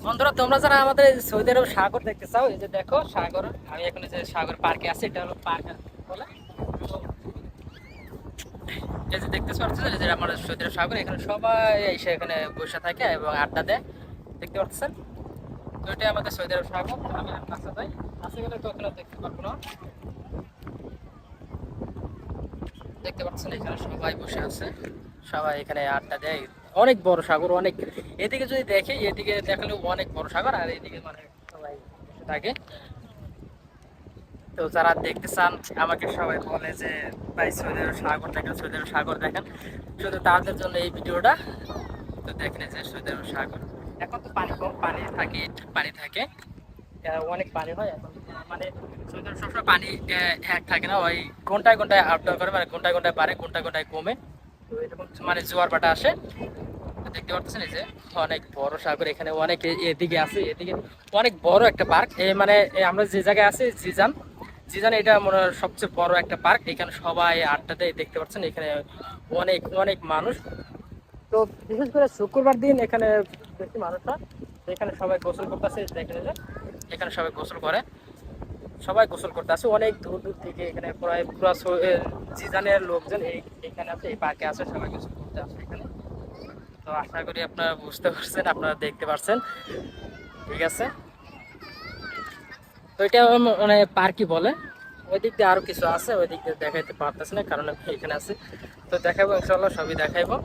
বন্ধুরা, তোমরা যারা আমাদের সৌদি আরব সাগর দেখতে চাও, এই যে দেখো সাগর। আমি এখন যে সাগর পার্কে আছি, এটা হলো পার্ক বলে। তো এই যে দেখতে পাচ্ছেন, এই যে আমাদের সৌদি আরব সাগর, এখানে সবাই এসে এখানে বসে থাকে এবং আড্ডা দেয়। দেখতে পাচ্ছেন? তো এটাই আমাদের সৌদি আরব সাগর। আমি কাছে যাই, কাছে গেলে তো ওখানে দেখতে পারবো না। দেখতে পাচ্ছেন এখানে সবাই বসে আছে, সবাই এখানে আড্ডা দেয়। অনেক বড় সাগর, অনেক। এদিকে যদি দেখি, এদিকে দেখালেও অনেক বড় সাগর, আর এদিকে মানে সবাই বসে থাকে। তো যারা দেখতে চান, আমাকে সবাই বলে যে ভাই সৌদি আরব সাগর দেখেন, সৌদি আরব সাগর দেখেন। শুধু তাদের জন্য এই ভিডিওটা। তো দেখেন যে সৌদি আরব সাগর, এখন তো পানি কম, পানি থাকে, পানি থাকে, অনেক পানি হয় এখন। মানে সৌদি আরব সবসময় পানি এক থাকে না, ওই ঘন্টায় ঘন্টায় আপ ডাউন করে, মানে ঘন্টায় ঘন্টায় বাড়ে, ঘন্টায় ঘন্টায় কমে। তো এরকম মানে জোয়ার ভাটা আসে। দেখতে পাচ্ছেন এই যে অনেক বড় সাগর, এখানে অনেক এদিকে আছে, এদিকে অনেক বড় একটা পার্ক। মানে আমরা যে জায়গায় আছি, জিজান, জিজান এটা মনে হয় সবচেয়ে বড় একটা পার্ক। এখানে সবাই আড্ডা দেয়, দেখতে পাচ্ছেন এখানে অনেক অনেক মানুষ। তো বিশেষ করে শুক্রবার দিন এখানে বেশি মানুষ হয়। এখানে সবাই গোসল করতেছে, দেখেন যে এখানে সবাই গোসল করে, সবাই গোসল করতে আসে অনেক দূর দূর থেকে। এখানে প্রায় পুরো জিজানের লোকজন এইখানে আছে, এই পার্কে আছে, সবাই গোসল করতে আসে এখানে। তো আশা করি আপনারা বুঝতে পারছেন, আপনারা দেখতে পারছেন। ঠিক আছে, তো এটা মানে পার্কই বলে। ওই দিক দিয়ে আরো কিছু আছে, ওই দিক দিয়ে দেখাইতে পারতেছি না, কারণ আমি এখানে আছি। তো দেখাবো ইনশাল্লাহ, সবই দেখাইবো।